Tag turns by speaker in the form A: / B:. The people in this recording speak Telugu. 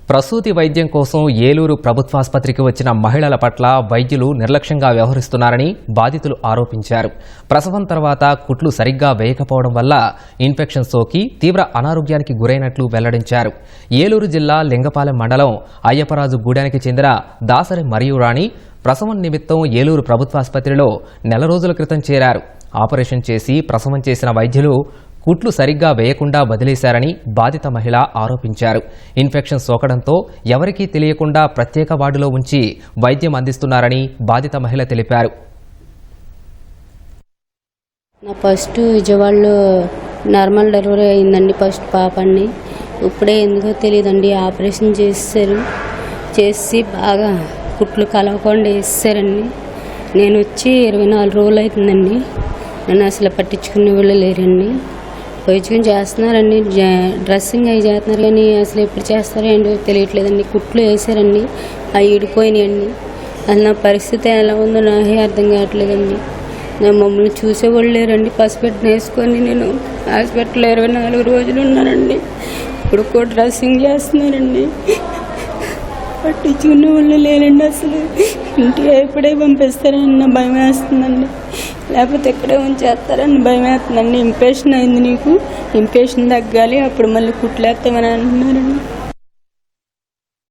A: ప్రసూతి వైద్యం కోసం ఏలూరు ప్రభుత్వాసుపత్రికి వచ్చిన మహిళల పట్ల వైద్యులు నిర్లక్ష్యంగా వ్యవహరిస్తున్నారని బాధితులు ఆరోపించారు. ప్రసవం తర్వాత కుట్లు సరిగ్గా వేయకపోవడం వల్ల ఇన్ఫెక్షన్ సోకి తీవ్ర అనారోగ్యానికి గురైనట్లు వెల్లడించారు. ఏలూరు జిల్లా లింగపాలెం మండలం అయ్యప్పరాజు గూడానికి చెందిన దాసరి మరియు రాణి ప్రసవం నిమిత్తం ఏలూరు ప్రభుత్వాసుపత్రిలో నెల రోజుల క్రితం చేరారు. ఆపరేషన్ చేసి ప్రసవం చేసిన వైద్యులు కుట్లు సరిగ్గా వేయకుండా వదిలేశారని బాధిత మహిళ ఆరోపించారు. ఇన్ఫెక్షన్ సోకడంతో ఎవరికీ తెలియకుండా ప్రత్యేక వార్డులో ఉంచి వైద్యం అందిస్తున్నారని బాధిత మహిళ తెలిపారు.
B: నా ఫస్ట్ విజయవాడలో నార్మల్ డెలివరీ అయిందండి. ఫస్ట్ పాపని ఇప్పుడే ఎందుకో తెలియదండి ఆపరేషన్ చేసి బాగా కుట్లు కలవకుండా వేసారండి. నేను వచ్చి 24 రోజులు అవుతుందండి. నన్ను అసలు పట్టించుకునే వాళ్ళు లేరండి. వైద్యం చేస్తున్నారండి, డ్రెస్సింగ్ అవి చేస్తున్నారు కానీ అసలు ఎప్పుడు చేస్తారో ఏంటో తెలియట్లేదండి. కుట్లు వేసారండి, అవి ఇడిపోయినాయండి. అసలు నా పరిస్థితి ఎలా ఉందో నాకే అర్థం కావట్లేదండి. మమ్మల్ని చూసేవాళ్ళు లేరండి. పసిపెట్టిన వేసుకొని నేను హాస్పిటల్లో 24 రోజులు ఉన్నానండి. ఇప్పుడు కూడా డ్రెస్సింగ్ చేస్తున్నారండి. పట్టించుకునే వాళ్ళు లేరండి. అసలు ఇంటికి ఎప్పుడే పంపిస్తారని భయం వేస్తుందండి, లేకపోతే ఎక్కడే ఉంచేస్తారని భయం వేస్తుందండి. ఇంఫెక్షన్ అయింది, నీకు ఇంఫెక్షన్ తగ్గాలి, అప్పుడు మళ్ళీ కుట్లేస్తామని అంటున్నారండి.